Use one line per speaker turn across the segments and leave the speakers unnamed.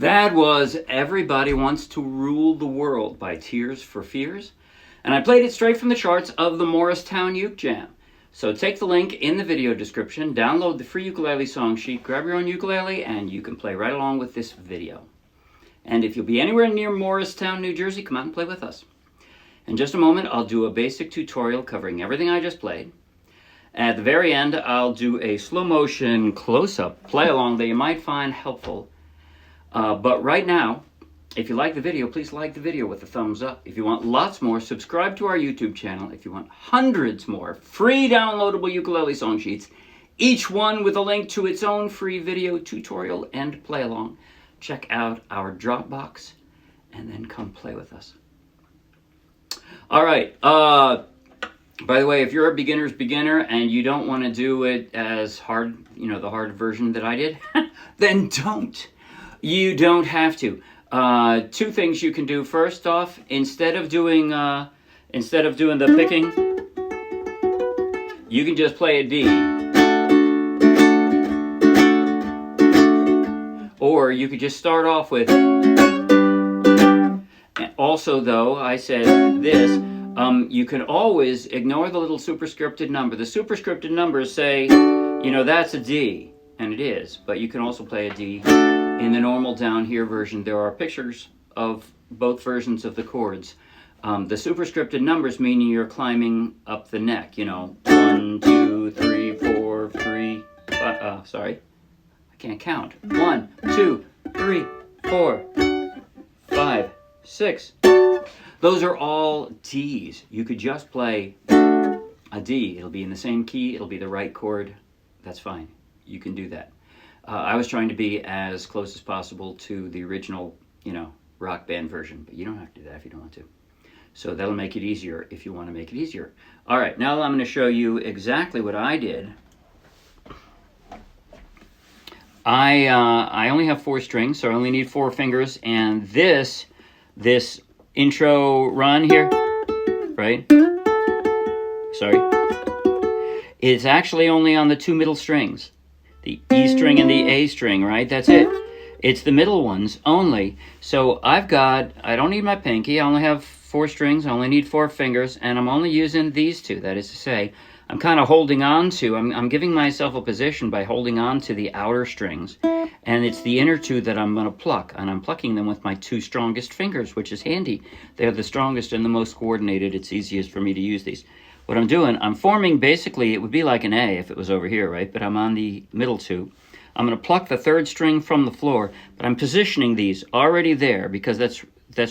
That was Everybody Wants to Rule the World by Tears for Fears. And I played it straight from the charts of the Morristown Uke Jam. So take the link in the video description, download the free ukulele song sheet, grab your own ukulele, and you can play right along with this video. And if you'll be anywhere near Morristown, New Jersey, come out and play with us. In just a moment, I'll do a basic tutorial covering everything I just played. At the very end, I'll do a slow motion close-up play along that you might find helpful. But right now, if you like the video, please like the video with a thumbs up. If you want lots more, subscribe to our YouTube channel. If you want hundreds more free downloadable ukulele song sheets, each one with a link to its own free video tutorial and play along, check out our Dropbox and then come play with us. All right. By the way, if you're a beginner's beginner and you don't want to do it as hard, the hard version that I did, then don't. You don't have to. Two things you can do. First off, instead of doing the picking, you can just play a D. Or you could just start off with. Also, though, I said this, you can always ignore the little superscripted number. The superscripted numbers say, that's a D, and it is. But you can also play a D. In the normal down here version, there are pictures of both versions of the chords. The superscripted numbers meaning you're climbing up the neck, 1, 2, 3, 4, 3, 5, sorry, I can't count. 1, 2, 3, 4, 5, 6. Those are all Ds. You could just play a D. It'll be in the same key. It'll be the right chord. That's fine. You can do that. I was trying to be as close as possible to the original, rock band version, but you don't have to do that if you don't want to. So that'll make it easier if you want to make it easier. All right, now I'm going to show you exactly what I did. I only have 4 strings, so I only need 4 fingers, and this intro run here, right? Sorry. It's actually only on the 2 middle strings. The E string and the A string, right? That's it. It's the middle ones only. So I don't need my pinky. I only have 4 strings. I only need 4 fingers. And I'm only using these 2. That is to say, I'm kind of holding on to, I'm giving myself a position by holding on to the outer strings. And it's the inner 2 that I'm going to pluck. And I'm plucking them with my 2 strongest fingers, which is handy. They're the strongest and the most coordinated. It's easiest for me to use these. What I'm doing, I'm forming basically, it would be like an A if it was over here, right? But I'm on the middle 2. I'm going to pluck the 3rd string from the floor, but I'm positioning these already there because that's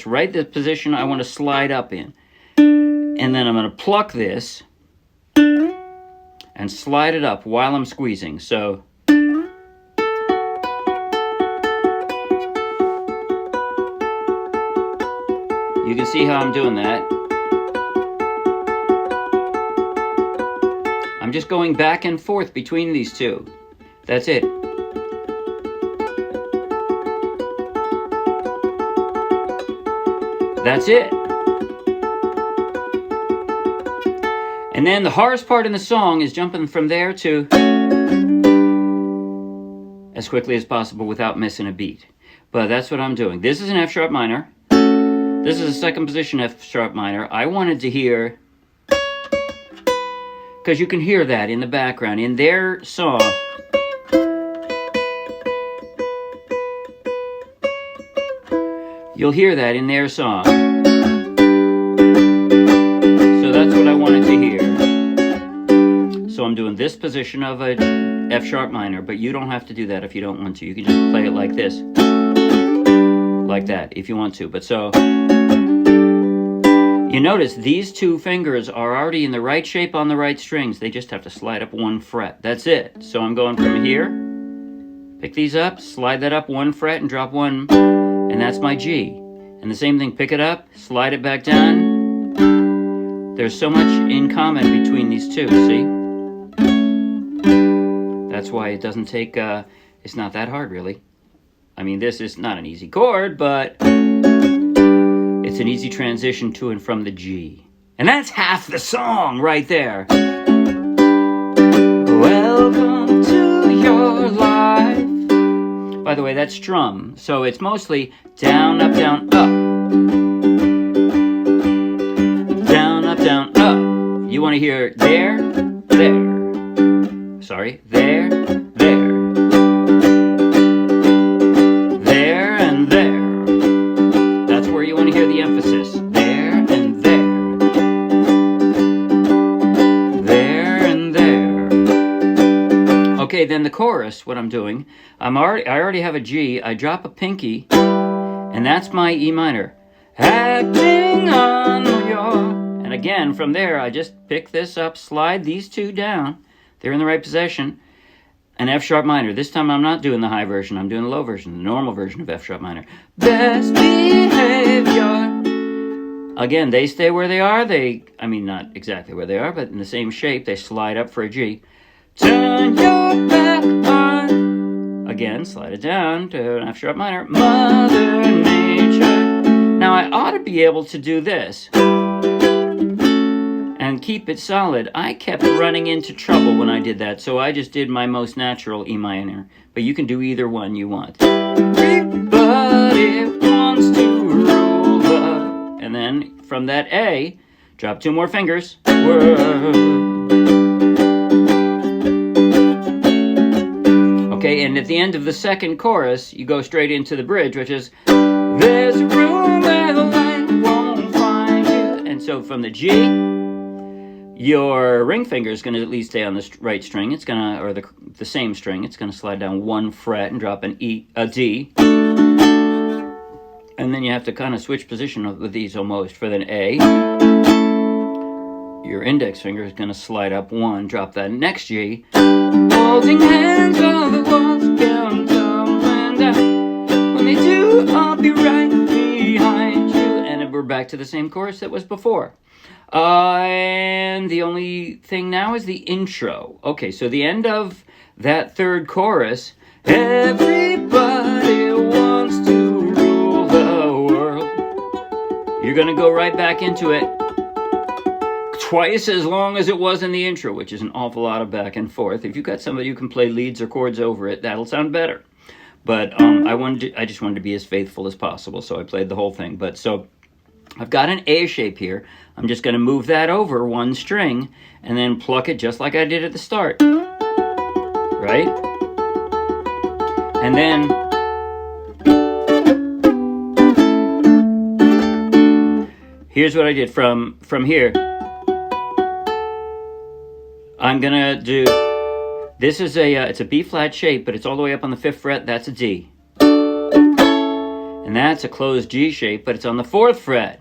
right the position I want to slide up in. And then I'm going to pluck this and slide it up while I'm squeezing. So you can see how I'm doing that. I'm just going back and forth between these 2. That's it. That's it. And then the hardest part in the song is jumping from there to as quickly as possible without missing a beat. But that's what I'm doing. This is an F sharp minor. This is a 2nd position F sharp minor. I wanted to hear, because you can hear that in the background in their song. You'll hear that in their song. So that's what I wanted to hear. So I'm doing this position of a F sharp minor, but you don't have to do that if you don't want to. You can just play it like this. Like that if you want to. But so you notice these 2 fingers are already in the right shape on the right strings. They just have to slide up 1 fret. That's it. So I'm going from here, pick these up, slide that up 1 fret and drop 1, and that's my G. And the same thing, pick it up, slide it back down. There's so much in common between these 2, see? That's why it doesn't take, it's not that hard really. I mean, this is not an easy chord, but it's an easy transition to and from the G. And that's half the song right there. Welcome to your life. By the way, that's strum. So it's mostly down, up, down, up. Down, up, down, up. You want to hear there, there. Sorry, there, there. There and there. That's where you want to hear the emphasis. There and there. There and there. Okay, then the chorus, what I'm doing, I already have a G. I drop a pinky, and that's my E minor. Acting on your... And again, from there, I just pick this up, slide these two down. They're in the right position. An F sharp minor. This time I'm not doing the high version. I'm doing the low version, the normal version of F sharp minor. Best behavior. Again, they stay where they are. I mean, not exactly where they are, but in the same shape. They slide up for a G. Turn your back on. Again, slide it down to an F sharp minor. Mother Nature. Now, I ought to be able to do this and keep it solid. I kept running into trouble when I did that, so I just did my most natural E minor. But you can do either one you want. Everybody wants to rule the... And then from that A, drop two more fingers. World. Okay, and at the end of the second chorus, you go straight into the bridge, which is there's a room where the light won't find you. And so from the G, your ring finger is going to at least stay on the right string. It's going to, or the same string. It's going to slide down one fret and drop a D. And then you have to kind of switch position with these almost. For the A, your index finger is going to slide up one, drop that next G. Holding hands on the walls, come tumbling down. When they do, I'll be right behind you. And we're back to the same chorus that was before. And the only thing now is the intro. Okay, so the end of that third chorus, everybody wants to rule the world. You're going to go right back into it twice as long as it was in the intro, which is an awful lot of back and forth. If you've got somebody who can play leads or chords over it, that'll sound better. But I just wanted to be as faithful as possible, so I played the whole thing. But so I've got an A shape here. I'm just going to move that over one string and then pluck it just like I did at the start. Right? And then here's what I did from here. I'm going to do, this is it's a B flat shape, but it's all the way up on the 5th fret. That's a D. And that's a closed G shape, but it's on the 4th fret.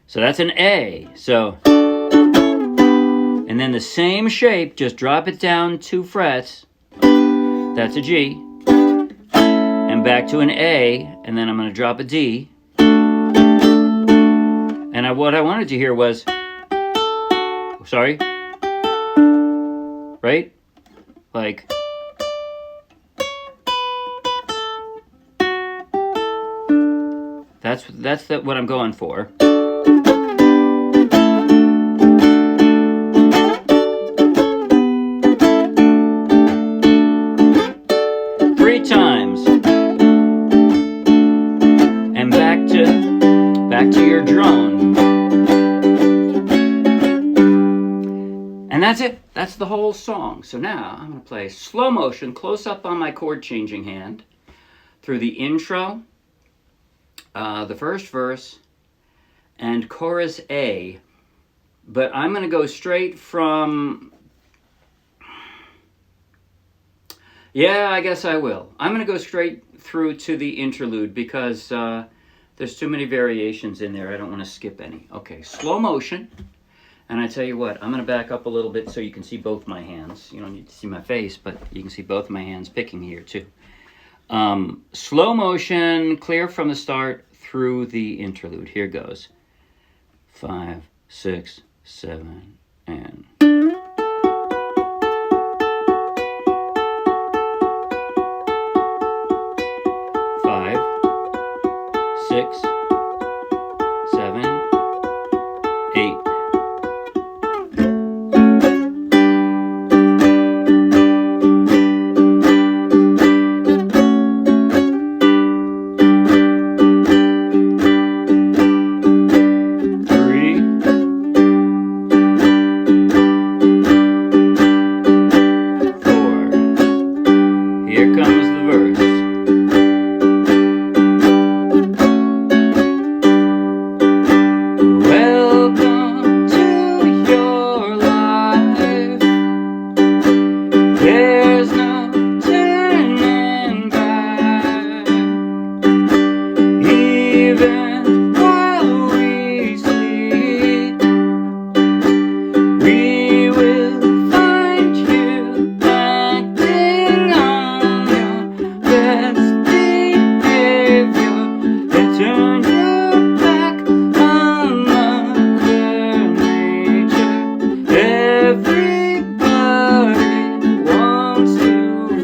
So that's an A. So, and then the same shape, just drop it down 2 frets. That's a G. And back to an A, and then I'm going to drop a D. And what I wanted to hear was, sorry, right? Like, that's what I'm going for. Times and back to your drone, and that's it. That's the whole song. So now I'm going to play slow motion, close up on my chord changing hand through the intro, the first verse, and chorus A. But I'm going to go straight from... Yeah, I guess I will. I'm going to go straight through to the interlude because there's too many variations in there. I don't want to skip any. Okay, slow motion. And I tell you what, I'm going to back up a little bit so you can see both my hands. You don't need to see my face, but you can see both my hands picking here too. Slow motion, clear from the start through the interlude. Here goes. 5, 6, 7, and... 6, 7, 8. the verse. Welcome to your life. There's no turning back. Even while we sleep, we will find you acting on your best behavior and turn your back on Mother Nature. Everybody wants to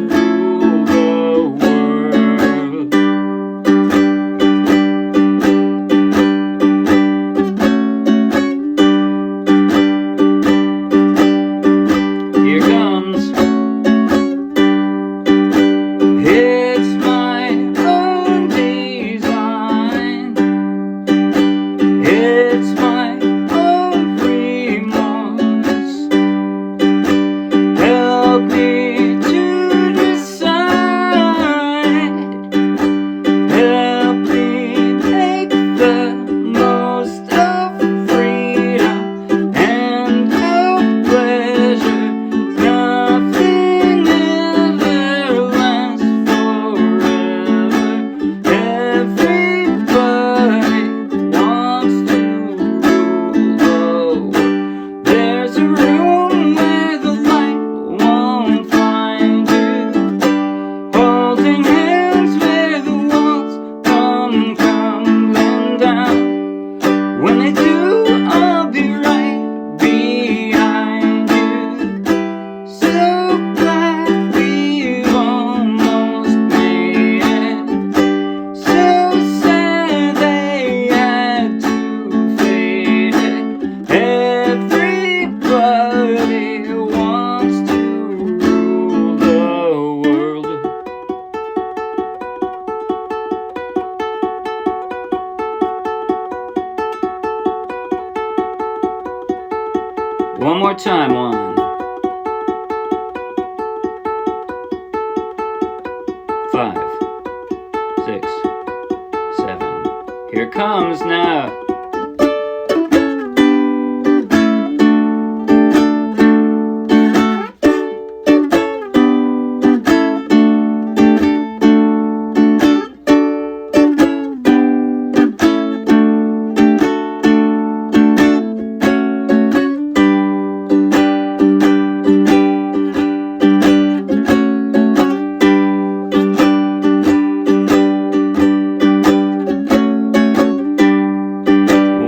rule the world. Here comes. It's my own design. It's my own remorse. Help me to decide. Help me make the most of freedom and of pleasure. Nothing ever lasts forever. Everybody wants to rule the world. There's a room where the light won't find you. Holding hands where the walls come crumbling down. When they do, I'll be right behind you. So glad we've almost made it. So sad they had to fade it. Everybody wants to rule the world. One more time, 1, 5, 6, 7. Here comes now.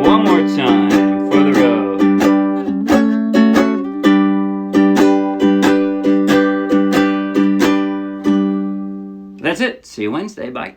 One more time for the road. That's it. See you Wednesday. Bye.